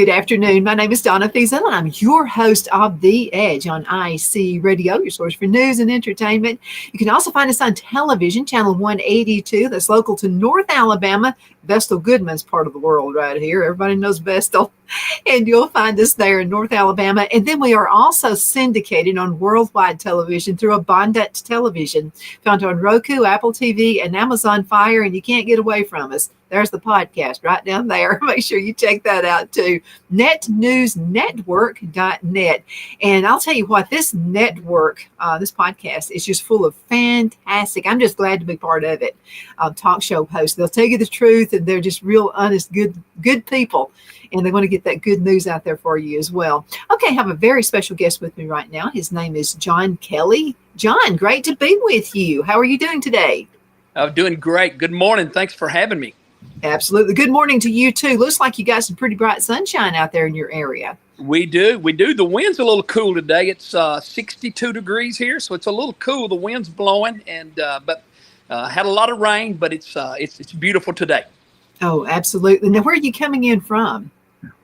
good afternoon. My name is Donna Fiesel, and I'm your host of The Edge on IC Radio, your source for news and entertainment. You can also find us on television, channel 182, that's local to North Alabama. Vestal Goodman's part of the world right here. Everybody knows Vestal. And you'll find us there in North Alabama. And then we are also syndicated on worldwide television through Abundant Television, found on Roku, Apple TV, and Amazon Fire, and you can't get away from us. There's the podcast right down there. Make sure you check that out too. netnewsnetwork.net. And I'll tell you what, this network, this podcast is just full of fantastic, I'm just glad to be part of it, talk show hosts. They'll tell you the truth, and they're just real honest, good people. And they want to get that good news out there for you as well. Okay, I have a very special guest with me right now. His name is Jon Kelly. Jon, great to be with you. How are you doing today? I'm doing great. Good morning. Thanks for having me. Absolutely. Good morning to you too. Looks like you got some pretty bright sunshine out there in your area. We do. The wind's a little cool today. It's 62 degrees here, so it's a little cool. The wind's blowing, and but had a lot of rain, but it's beautiful today. Oh, absolutely. Now, where are you coming in from?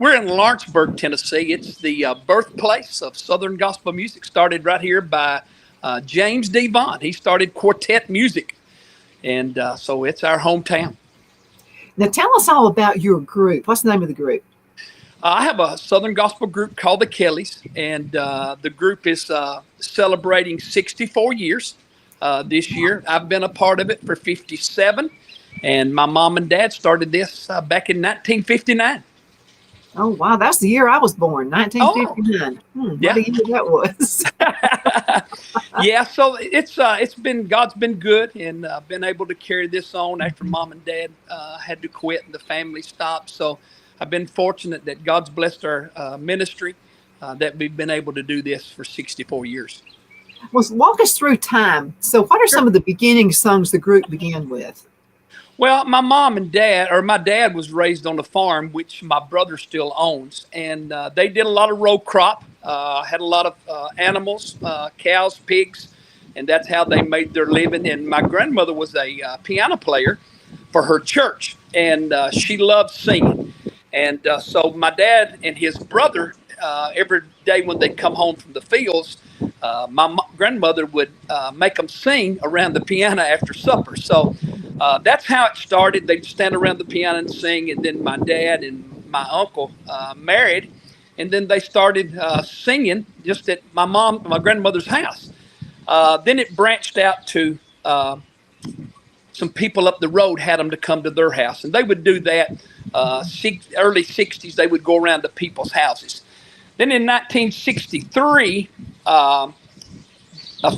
We're in Lawrenceburg, Tennessee. It's the birthplace of Southern gospel music. Started right here by James D. Vaughn. He started quartet music, and so it's our hometown. Now, tell us all about your group. What's the name of the group? I have a Southern gospel group called the Kellys, and the group is celebrating 64 years this year. I've been a part of it for 57, and my mom and dad started this back in 1959. Oh, wow. That's the year I was born, 1959. Yeah. What a year that was. Yeah, so it's been, God's been good, and been able to carry this on after mom and dad had to quit and the family stopped. So I've been fortunate that God's blessed our ministry, that we've been able to do this for 64 years. Well, walk us through time. So what are some of the beginning songs the group began with? Well, my mom and dad, or my dad was raised on a farm, which my brother still owns. And they did a lot of row crop, had a lot of animals, cows, pigs, and that's how they made their living. And my grandmother was a piano player for her church, and she loved singing. And so my dad and his brother, every day when they come home from the fields, my grandmother would make them sing around the piano after supper. So that's how it started. They'd stand around the piano and sing, and then my dad and my uncle married, and then they started singing just at my grandmother's house. Then it branched out to some people up the road had them to come to their house, and they would do that. Early 60s, they would go around to people's houses. Then in 1963, a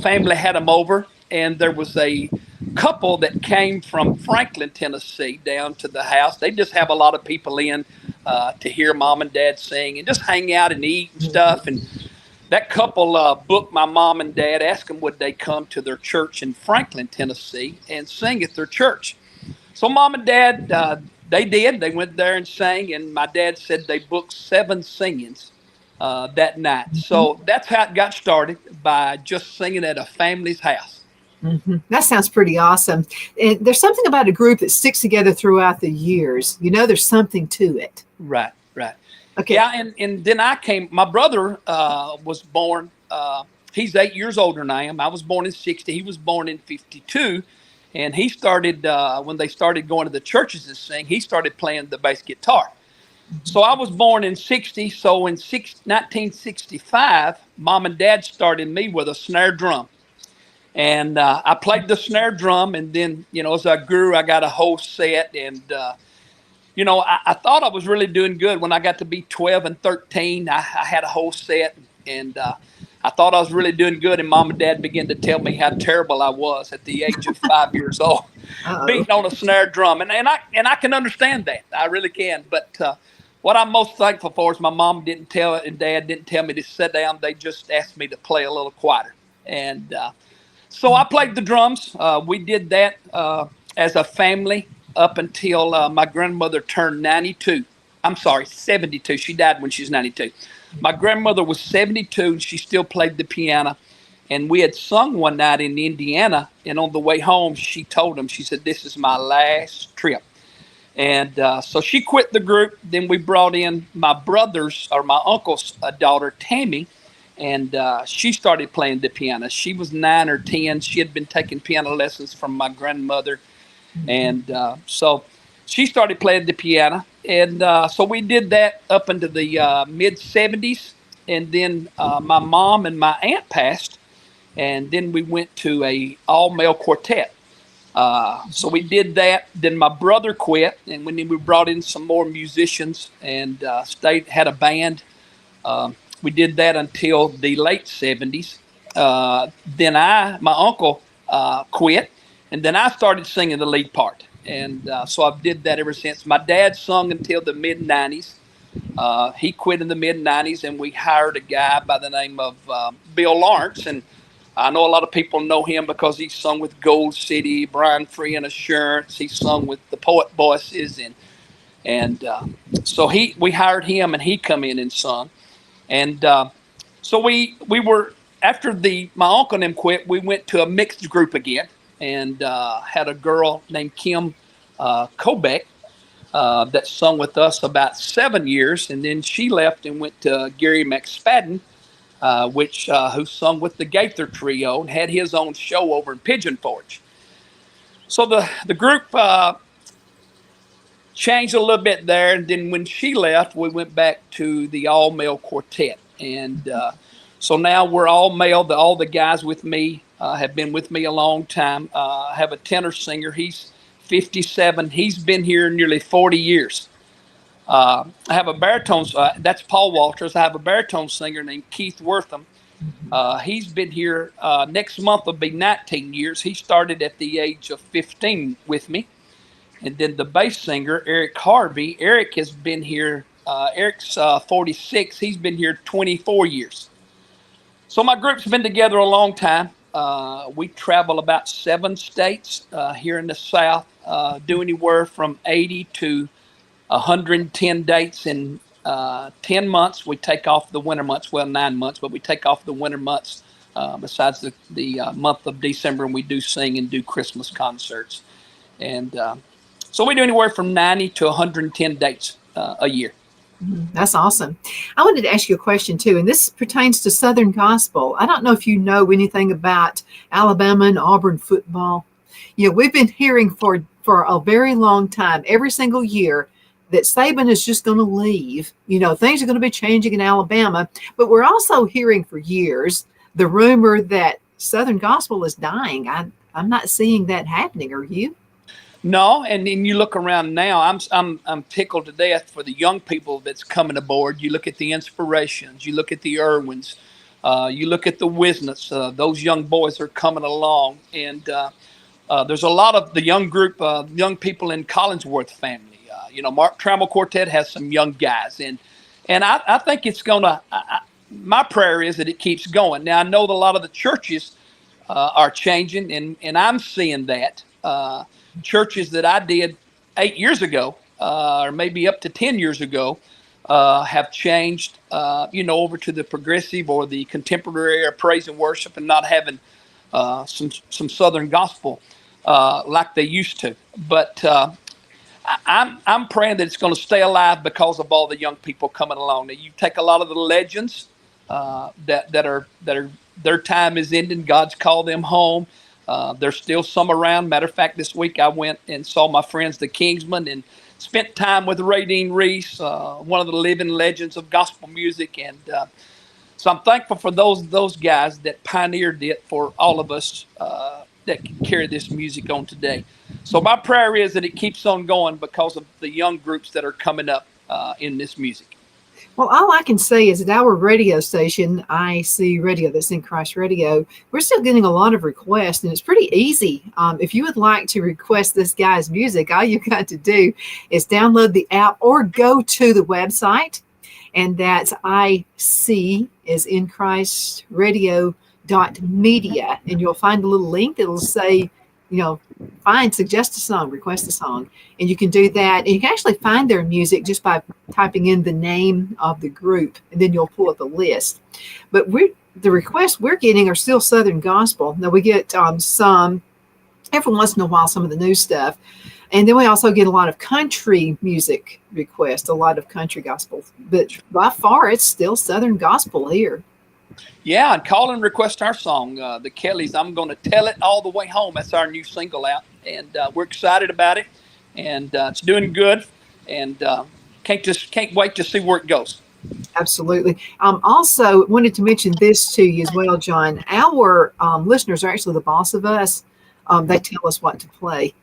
family had them over, and there was a couple that came from Franklin, Tennessee, down to the house. They just have a lot of people in to hear mom and dad sing and just hang out and eat and stuff. And that couple booked my mom and dad, asked them would they come to their church in Franklin, Tennessee, and sing at their church. So mom and dad, they did. They went there and sang, and my dad said they booked 7 singings that night. So that's how it got started, by just singing at a family's house. Mm-hmm. That sounds pretty awesome. And there's something about a group that sticks together throughout the years. You know, there's something to it. Right. Okay. Yeah, and then my brother was born, he's 8 years older than I am. I was born in 60. He was born in 52. And he started, when they started going to the churches to sing, he started playing the bass guitar. So I was born in 60. So in 1965, mom and dad started me with a snare drum. And I played the snare drum, and then, as I grew, I got a whole set. And, I thought I was really doing good when I got to be 12 and 13. I had a whole set, and I thought I was really doing good. And mom and dad began to tell me how terrible I was at the age of 5 years old, beating on a snare drum. And I can understand that. I really can. But what I'm most thankful for is my mom and dad didn't tell me to sit down. They just asked me to play a little quieter. And so I played the drums. We did that as a family up until my grandmother turned 92. I'm sorry, 72. She died when she was 92. My grandmother was 72, and she still played the piano. And we had sung one night in Indiana, and on the way home, she told them, she said, "This is my last trip." And so she quit the group. Then we brought in my brother's or my uncle's daughter, Tammy, and she started playing the piano. She was 9 or 10. She had been taking piano lessons from my grandmother. And so she started playing the piano. And so we did that up into the mid 70s. And then my mom and my aunt passed. And then we went to a all male quartet. So we did that. Then my brother quit, and when we brought in some more musicians and had a band. We did that until the late 70s. Then my uncle quit, and then I started singing the lead part. And so I've did that ever since. My dad sung until the mid 90s. He quit in the mid 90s, and we hired a guy by the name of Bill Lawrence. And I know a lot of people know him because he sung with Gold City, Brian Free and Assurance. He sung with the Poet Voices, and so we hired him, and he come in and sung. And so we were after my uncle and them quit. We went to a mixed group again, and had a girl named Kim Kobeck that sung with us about 7 years, and then she left and went to Gary McSpadden, who sung with the Gaither Trio and had his own show over in Pigeon Forge. So the group changed a little bit there, and then when she left, we went back to the all-male quartet. And so now we're all male. All the guys with me have been with me a long time. I have a tenor singer. He's 57. He's been here nearly 40 years. I have a baritone. That's Paul Walters. I have a baritone singer named Keith Wortham. He's been here. Next month will be 19 years. He started at the age of 15 with me. And then the bass singer, Eric Harvey. Eric has been here. Eric's 46. He's been here 24 years. So my group's been together a long time. We travel about 7 states here in the South, do anywhere from 80 to 110 dates in 10 months. We take off the winter months, 9 months, but we take off the winter months besides the month of December, and we do sing and do Christmas concerts. And so we do anywhere from 90 to 110 dates a year. That's awesome. I wanted to ask you a question too, and this pertains to Southern Gospel. I don't know if you know anything about Alabama and Auburn football. We've been hearing for a very long time, every single year, that Saban is just going to leave. Things are going to be changing in Alabama, but we're also hearing for years the rumor that Southern Gospel is dying. I'm not seeing that happening. Are you? No, and then you look around now. I'm tickled to death for the young people that's coming aboard. You look at the Inspirations, you look at the Irwins, you look at the Wisnets. Those young boys are coming along, and there's a lot of the young group, young people in Collinsworth family. Mark Trammell Quartet has some young guys, and I think it's gonna. My prayer is that it keeps going. Now I know that a lot of the churches are changing, and I'm seeing that. Churches that I did 8 years ago, or maybe up to 10 years ago, have changed, over to the progressive or the contemporary or praise and worship, and not having some Southern gospel like they used to. But I'm praying that it's going to stay alive because of all the young people coming along. Now, you take a lot of the legends that are their time is ending. God's called them home. There's still some around. Matter of fact, this week I went and saw my friends, the Kingsmen, and spent time with Ray Dean Reese, one of the living legends of gospel music. And so I'm thankful for those guys that pioneered it for all of us that can carry this music on today. So my prayer is that it keeps on going because of the young groups that are coming up in this music. Well, all I can say is that our radio station, IC Radio, that's in Christ Radio, we're still getting a lot of requests, and it's pretty easy. If you would like to request this guy's music, all you got to do is download the app or go to the website, and that's IC is in Christ Radio.media, and you'll find a little link that'll say, suggest a song, request a song. And you can do that. And you can actually find their music just by typing in the name of the group, and then you'll pull up the list. But the requests we're getting are still Southern gospel. Now we get some, every once in a while, some of the new stuff. And then we also get a lot of country music requests, a lot of country gospel. But by far, it's still Southern gospel here. Yeah, and call and request our song, the Kellys. I'm going to tell it all the way home. That's our new single out, and we're excited about it, and it's doing good, and can't wait to see where it goes. Absolutely. Also wanted to mention this to you as well, John. Our listeners are actually the boss of us. They tell us what to play.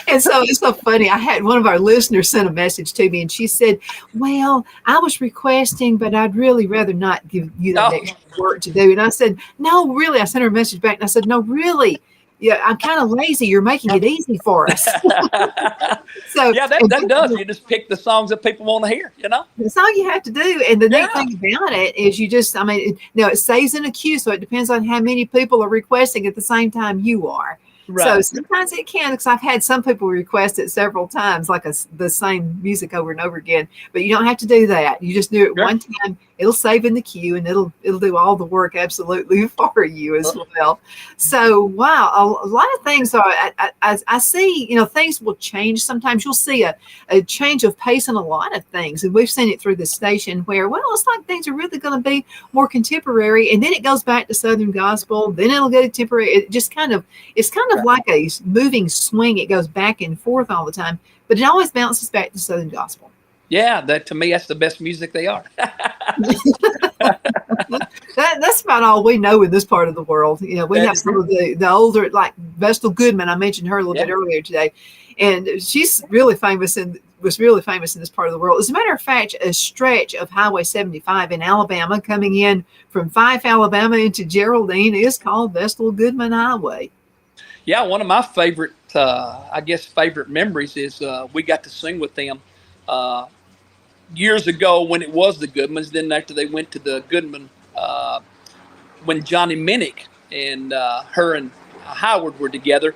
And so it's so funny. I had one of our listeners sent a message to me, and she said, well, I was requesting, but I'd really rather not give you that extra work to do. And I said, no, really. I sent her a message back, and I said, no, really. Yeah, I'm kind of lazy. You're making it easy for us. So yeah, that does. You just pick the songs that people want to hear, That's all you have to do. And the neat thing about it is it saves in a queue. So it depends on how many people are requesting at the same time you are. Right. So sometimes it can, because I've had some people request it several times, like the same music over and over again. But you don't have to do that. You just do it one time. It'll save in the queue, and it'll do all the work absolutely for you as well. So wow, a lot of things are. I see. Things will change. Sometimes you'll see a change of pace in a lot of things, and we've seen it through the station where it's like things are really going to be more contemporary, and then it goes back to Southern gospel. Then it'll go to temporary. It's kind of like a moving swing. It goes back and forth all the time, but it always bounces back to Southern gospel. Yeah, to me, that's the best music they are. That's about all we know in this part of the world. We have some of the older, like Vestal Goodman. I mentioned her a little bit earlier today, and she's really famous and was really famous in this part of the world. As a matter of fact, a stretch of Highway 75 in Alabama coming in from Fife, Alabama into Geraldine is called Vestal Goodman Highway. Yeah, one of my favorite memories is we got to sing with them years ago when it was the Goodmans. Then after they went to the Goodman, when Johnny Minnick and her and Howard were together,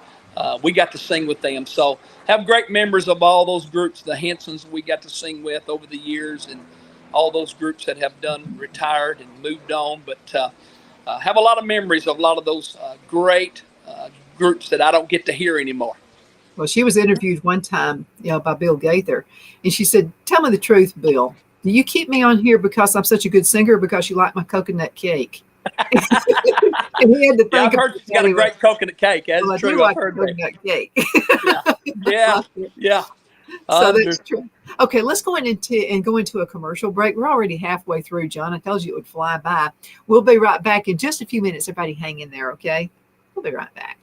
we got to sing with them. So have great memories of all those groups, the Hensons we got to sing with over the years, and all those groups that have retired and moved on. But have a lot of memories of a lot of those great groups that I don't get to hear anymore. Well, she was interviewed one time, by Bill Gaither, and she said, "Tell me the truth, Bill. Do you keep me on here because I'm such a good singer, or because you like my coconut cake?" And he had to think. I've heard she's got a great coconut cake. That's true. I do like coconut cake. Yeah. So that's true. Okay, let's go into a commercial break. We're already halfway through, John. I told you it would fly by. We'll be right back in just a few minutes. Everybody hang in there, okay? We'll be right back.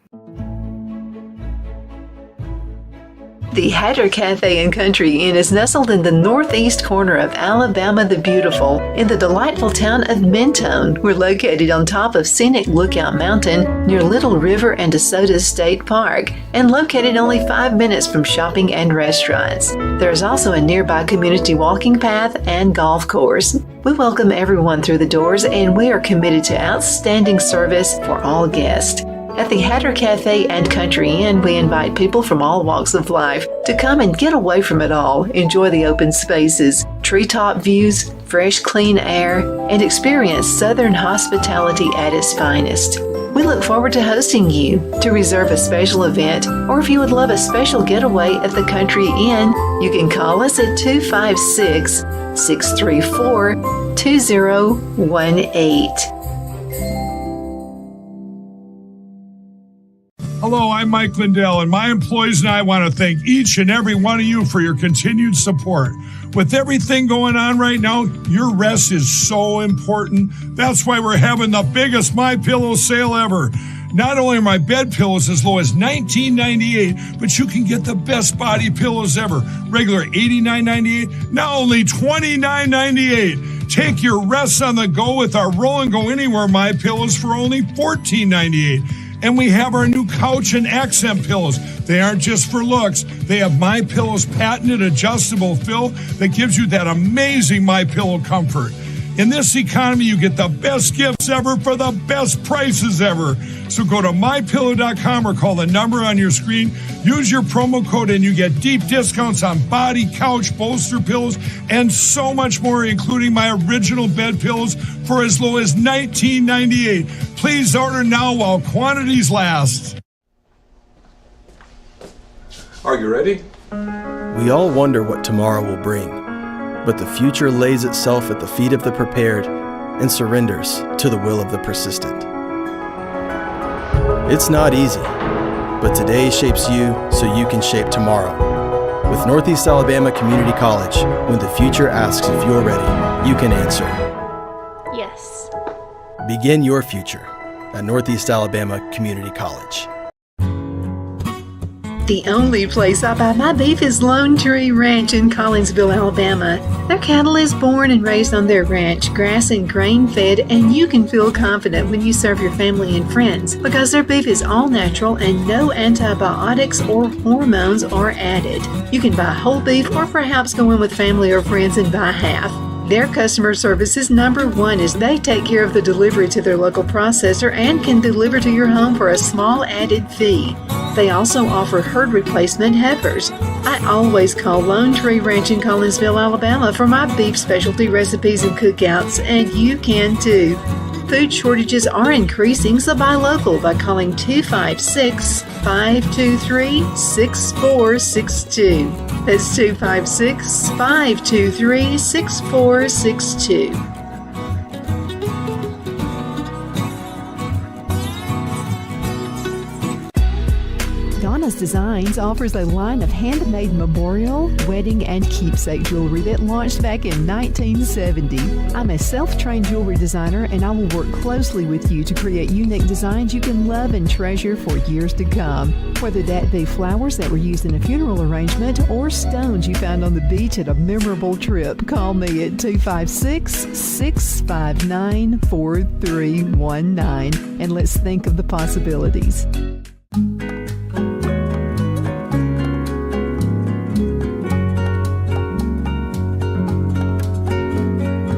The Hatter Cafe and Country Inn is nestled in the northeast corner of Alabama the Beautiful in the delightful town of Mentone. We're located on top of scenic Lookout Mountain near Little River and DeSoto State Park, and located only 5 minutes from shopping and restaurants. There is also a nearby community walking path and golf course. We welcome everyone through the doors, and we are committed to outstanding service for all guests. At the Hatter Cafe and Country Inn, we invite people from all walks of life to come and get away from it all, enjoy the open spaces, treetop views, fresh, clean air, and experience Southern hospitality at its finest. We look forward to hosting you. To reserve a special event, or if you would love a special getaway at the Country Inn, you can call us at 256-634-2018. Hello, I'm Mike Lindell, and my employees and I want to thank each and every one of you for your continued support. With everything going on right now, your rest is so important. That's why we're having the biggest MyPillow sale ever. Not only are my bed pillows as low as $19.98, but you can get the best body pillows ever. Regular $89.98, now only $29.98. Take your rest on the go with our Roll and Go Anywhere MyPillows for only $14.98. And we have our new couch and accent pillows. They aren't just for looks. They have MyPillow's patented adjustable fill that gives you that amazing MyPillow comfort. In this economy, you get the best gifts ever for the best prices ever. So go to MyPillow.com or call the number on your screen. Use your promo code and you get deep discounts on body, couch, bolster pillows, and so much more, including my original bed pillows for as low as $19.98. Please order now while quantities last. Are you ready? We all wonder what tomorrow will bring, but the future lays itself at the feet of the prepared and surrenders to the will of the persistent. It's not easy, but today shapes you so you can shape tomorrow. With Northeast Alabama Community College, when the future asks if you're ready, you can answer. Yes. Begin your future at Northeast Alabama Community College. The only place I buy my beef is Lone Tree Ranch in Collinsville, Alabama. Their cattle is born and raised on their ranch, grass and grain fed, and you can feel confident when you serve your family and friends because their beef is all natural and no antibiotics or hormones are added. You can buy whole beef or perhaps go in with family or friends and buy half. Their customer service is number one as they take care of the delivery to their local processor and can deliver to your home for a small added fee. They also offer herd replacement heifers. I always call Lone Tree Ranch in Collinsville, Alabama for my beef specialty recipes and cookouts, and you can too. Food shortages are increasing, so buy local by calling 256-523-6462. That's 256-523-6462. Donna's Designs offers a line of handmade memorial, wedding, and keepsake jewelry that launched back in 1970. I'm a self-trained jewelry designer, and I will work closely with you to create unique designs you can love and treasure for years to come. Whether that be flowers that were used in a funeral arrangement or stones you found on the beach at a memorable trip, call me at 256-659-4319, and let's think of the possibilities.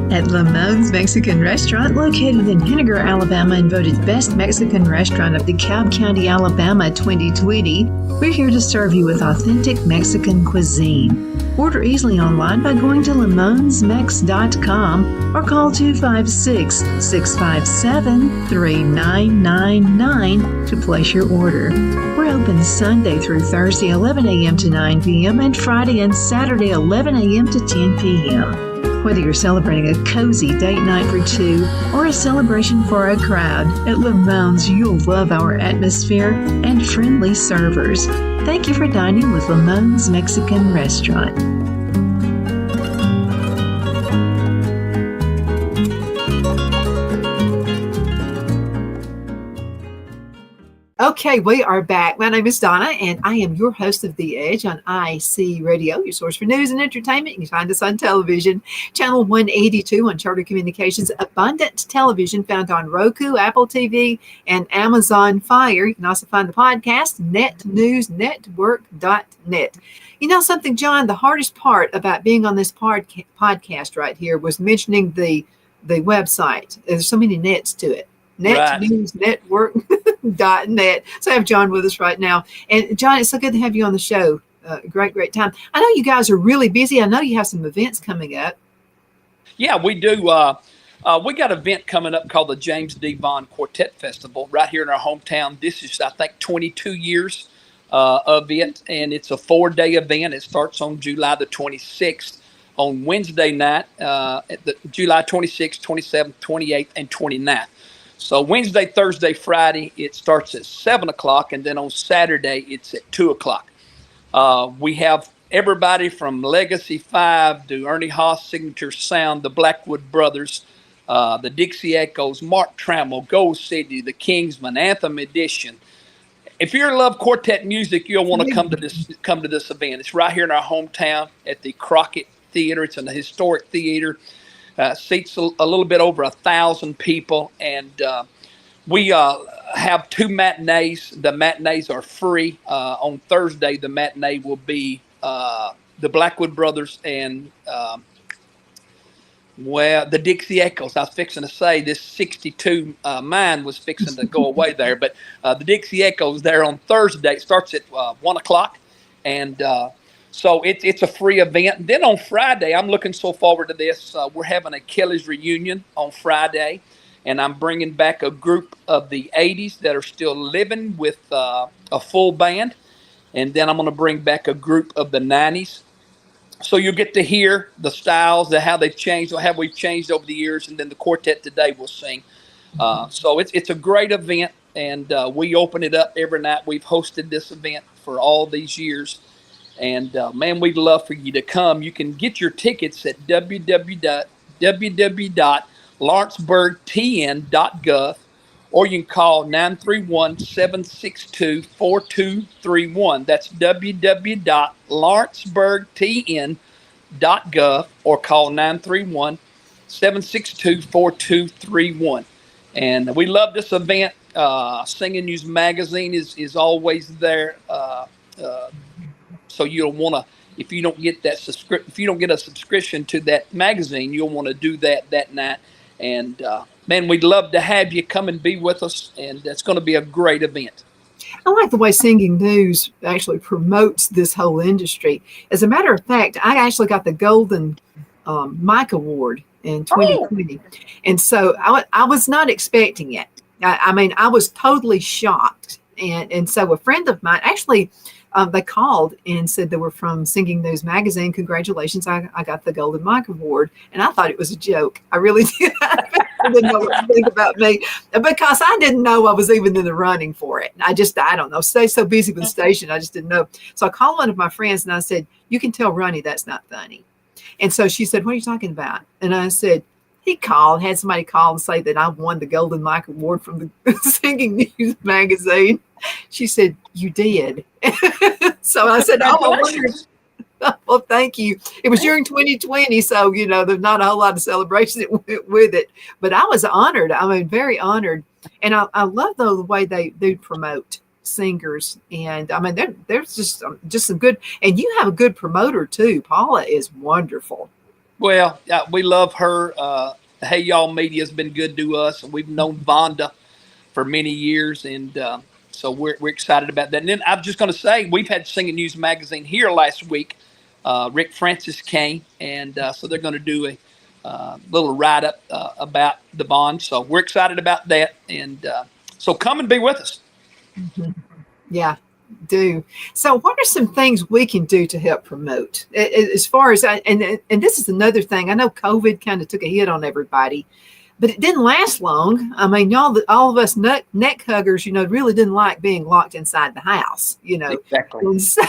At Lamone's Mexican Restaurant, located in Henniger, Alabama, and voted Best Mexican Restaurant of DeKalb County, Alabama 2020, we're here to serve you with authentic Mexican cuisine. Order easily online by going to lamonsmex.com or call 256-657-3999 to place your order. We're open Sunday through Thursday 11 a.m. to 9 p.m. and Friday and Saturday 11 a.m. to 10 p.m. Whether you're celebrating a cozy date night for two or a celebration for a crowd, at Lamone's you'll love our atmosphere and friendly servers. Thank you for dining with Lamone's Mexican Restaurant. Okay, we are back. My name is Donna, and I am your host of The Edge on IC Radio, your source for news and entertainment. You can find us on television, channel 182 on Charter Communications, Abundant Television, found on Roku, Apple TV, and Amazon Fire. You can also find the podcast, netnewsnetwork.net. You know something, John, the hardest part about being on this podcast right here was mentioning the website. There's so many nets to it. netnewsnetwork.net. So I have John with us right now. And John, it's so good to have you on the show. Great time. I know you guys are really busy. I know you have some events coming up. Yeah, we do. We got an event coming up called the James D. Vaughn Quartet Festival right here in our hometown. This is, I think, 22 years of it, and it's a 4-day event. It starts on July the 26th on Wednesday night, July 26th, 27th, 28th, and 29th. So Wednesday, Thursday, Friday, it starts at 7 o'clock, and then on Saturday, it's at 2 o'clock. We have everybody from Legacy 5 to Ernie Haas Signature Sound, the Blackwood Brothers, the Dixie Echoes, Mark Trammell, Gold City, the Kingsmen, Anthem Edition. If you love quartet music, you'll want to come to this event. It's right here in our hometown at the Crockett Theater. It's an historic theater. Seats a little bit over 1,000 people, and we have 2 matinees. The matinees are free. On Thursday, the matinee will be the Blackwood Brothers and the Dixie Echoes. I was fixing to say this 62 mine was fixing to go away there, but the Dixie Echoes there on Thursday. It starts at 1 o'clock, and so it's a free event. And then on Friday, I'm looking so forward to this. We're having a Kelly's reunion on Friday, and I'm bringing back a group of the 80s that are still living with a full band. and then I'm going to bring back a group of the 90s. So you'll get to hear the styles, how they've changed, or how we've changed over the years, and then the quartet today will sing. So it's a great event, and we open it up every night. We've hosted this event for all these years, and man, we'd love for you to come. You can get your tickets at www.lawrenceburgtn.gov, or you can call 931-762-4231. That's www.lawrenceburgtn.gov, or call 931-762-4231. And we love this event. Singing News Magazine is always there. So you'll want to, if you don't get that if you don't get a subscription to that magazine, you'll want to do that night. And man, we'd love to have you come and be with us, and it's going to be a great event. I like the way Singing News actually promotes this whole industry. As a matter of fact, I actually got the Golden Mike Award in 2020. And so I was not expecting it. I mean, I was totally shocked. And so a friend of mine, actually, they called and said they were from Singing News Magazine. Congratulations, I got the Golden Mike Award. And I thought it was a joke. I really did. I didn't know what to think about me, because I didn't know I was even in the running for it. I don't know, stay so busy with the station, I just didn't know. So I called one of my friends and I said, "You can tell Ronnie that's not funny." And so she said, "What are you talking about?" And I said, had somebody call and say that I won the Golden Mike Award from the Singing News Magazine. She said, "You did." So I said, "Oh, I wonder." Well, thank you. It was during 2020, so there's not a whole lot of celebration that went with it. But I was honored. I mean, very honored. And I love the way they promote singers. And I mean, there's just some good. And you have a good promoter too. Paula is wonderful. Well, we love her. Hey Y'all Media has been good to us, and we've known Vonda for many years, and so we're excited about that. And then I'm just going to say, we've had Singing News Magazine here last week. Rick Francis came, and so they're going to do a little write-up about the bond. So we're excited about that, and so come and be with us. Mm-hmm. Yeah, do. So what are some things we can do to help promote? As far as, and this is another thing, I know COVID kind of took a hit on everybody, but it didn't last long. I mean, all of us neck huggers, really didn't like being locked inside the house, Exactly. And so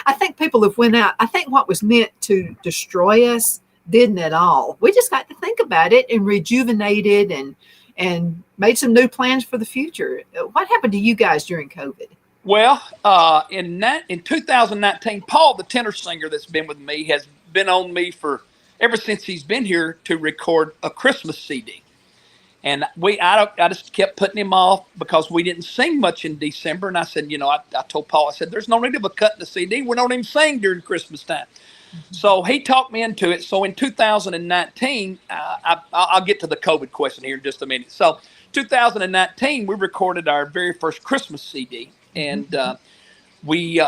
I think people have went out. I think what was meant to destroy us didn't at all. We just got to think about it and rejuvenated and made some new plans for the future. What happened to you guys during COVID? Well, in 2019, Paul, the tenor singer that's been with me, has been on me ever since he's been here to record a Christmas CD. And I just kept putting him off because we didn't sing much in December. And I said, I told Paul, I said, there's no need of a cut in the CD. We don't even sing during Christmas time. Mm-hmm. So he talked me into it. So in 2019, I'll get to the COVID question here in just a minute. So 2019, we recorded our very first Christmas CD. And we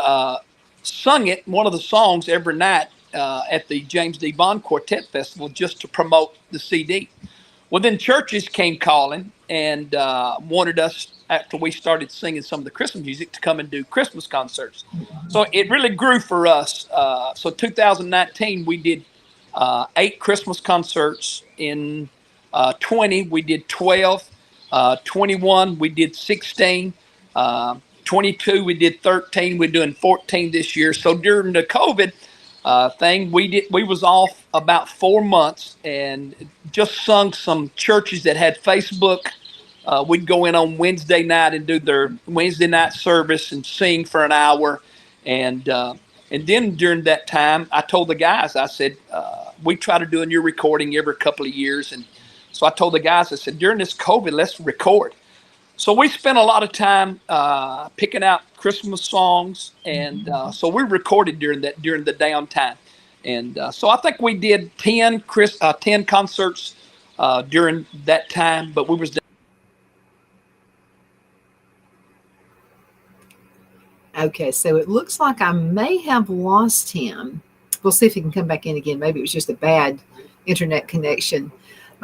sung it, one of the songs, every night at the James D. Bond Quartet Festival, just to promote the CD. Well, then churches came calling and wanted us, after we started singing some of the Christmas music, to come and do Christmas concerts. So it really grew for us. So 2019, we did 8 Christmas concerts. In 20, we did 12. 21, we did 16. 22, we did 13. We're doing 14 this year. So during the COVID thing, we was off about 4 months and just sung some churches that had Facebook. We'd go in on Wednesday night and do their Wednesday night service and sing for an hour. And then during that time, I told the guys, I said, we try to do a new recording every couple of years. And so I told the guys, I said, during this COVID, let's record. So we spent a lot of time picking out Christmas songs, and so we recorded during the downtime. And so I think we did 10 concerts during that time, but we was. Okay, so it looks like I may have lost him. We'll see if he can come back in again. Maybe it was just a bad internet connection.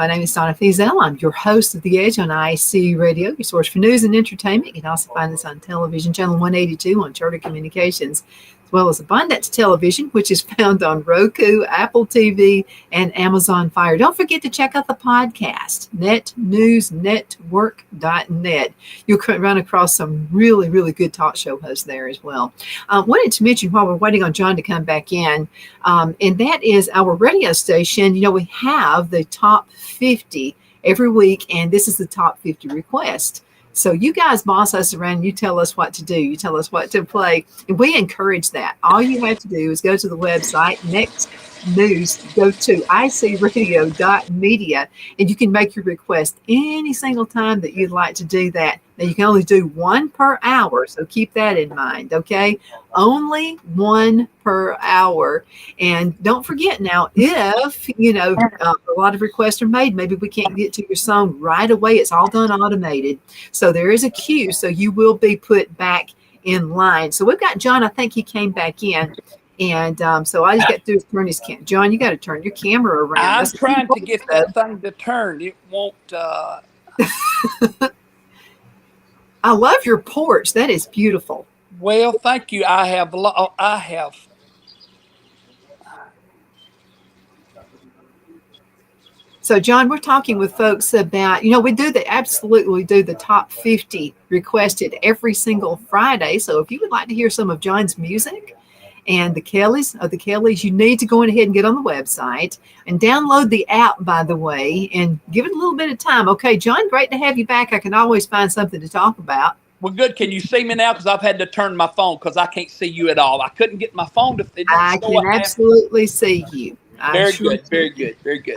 My name is Donna Feazell. I'm your host of The Edge on IC Radio, your source for news and entertainment. You can also find us on television, channel 182 on Charter Communications, as well as Abundance Television, which is found on Roku, Apple TV, and Amazon Fire. Don't forget to check out the podcast, netnewsnetwork.net. You'll run across some really, really good talk show hosts there as well. Wanted to mention while we're waiting on Jon to come back in, and that is our radio station. You know, we have the top 50 every week, and this is the top 50 request. So you guys boss us around. You tell us what to do. You tell us what to play. And we encourage that. All you have to do is go to the website, Next News, go to icradio.media, and you can make your request any single time that you'd like to do that. Now, you can only do one per hour, so keep that in mind, okay? Only one per hour. And don't forget now, if, a lot of requests are made, maybe we can't get to your song right away. It's all done automated. So there is a queue, so you will be put back in line. So we've got Jon. I think he came back in. And so all he's got to do is turn his camera. Jon, you got to turn your camera around. I'm trying to get that thing to turn. It won't. I love your porch. That is beautiful. Well, thank you. I have. So, Jon, we're talking with folks about, we do the top 50 requested every single Friday. So if you would like to hear some of Jon's music and the Kellys, you need to go ahead and get on the website and download the app, by the way, and give it a little bit of time. Okay, Jon, great to have you back. I can always find something to talk about. Well, good. Can you see me now? Because I've had to turn my phone because I can't see you at all. I couldn't get my phone to. I can absolutely see you. Very good.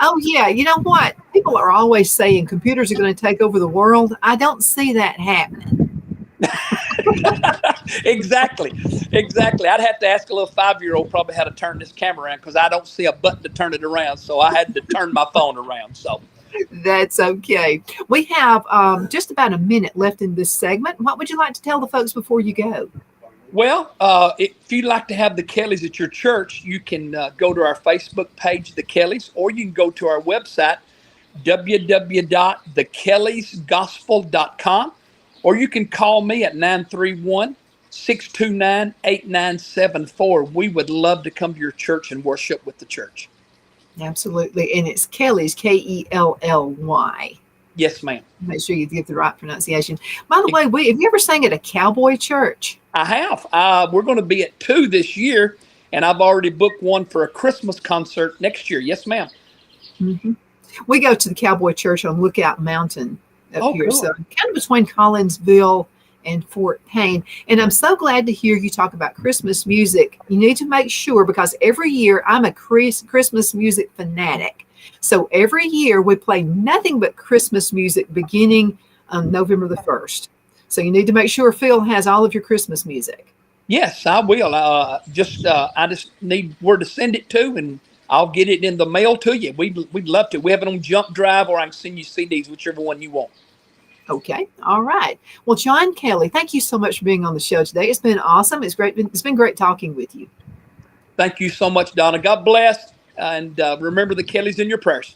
Oh, yeah. You know what? People are always saying computers are going to take over the world. I don't see that happening. Exactly. I'd have to ask a little 5-year-old probably how to turn this camera around because I don't see a button to turn it around. So I had to turn my phone around. So that's okay. We have just about a minute left in this segment. What would you like to tell the folks before you go? Well, if you'd like to have the Kellys at your church, you can go to our Facebook page, The Kellys, or you can go to our website, www.thekellysgospel.com, or you can call me at 931-629-8974. We would love to come to your church and worship with the church. Absolutely. And it's Kelly's, Kelly. Yes, ma'am. Make sure you get the right pronunciation. By the way, have you ever sang at a cowboy church? I have. We're going to be at 2 this year, and I've already booked one for a Christmas concert next year. Yes, ma'am. Mm-hmm. We go to the cowboy church on Lookout Mountain up here, cool. So kind of between Collinsville and Fort Payne. And I'm so glad to hear you talk about Christmas music. You need to make sure, because every year I'm a Christmas music fanatic. So every year we play nothing but Christmas music beginning on November the 1st. So you need to make sure Phil has all of your Christmas music. Yes, I will. I just need where to send it to, and I'll get it in the mail to you. We'd love to. We have it on Jump Drive, or I can send you CDs, whichever one you want. Okay. All right. Well, Jon Kelly, thank you so much for being on the show today. It's been awesome. It's been great talking with you. Thank you so much, Donna. God bless. And remember the Kellys in your prayers.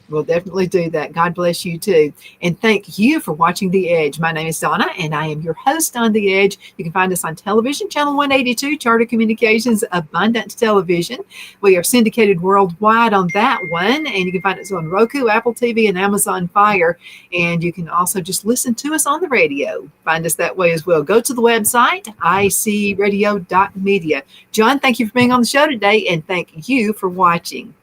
We'll definitely do that. God bless you too. And thank you for watching The Edge. My name is Donna, and I am your host on The Edge. You can find us on television, channel 182, Charter Communications, Abundance Television. We are syndicated worldwide on that one, and you can find us on Roku, Apple TV, and Amazon Fire. And you can also just listen to us on the radio. Find us that way as well. Go to the website, icradio.media. Jon, thank you for being on the show today, and thank you for watching.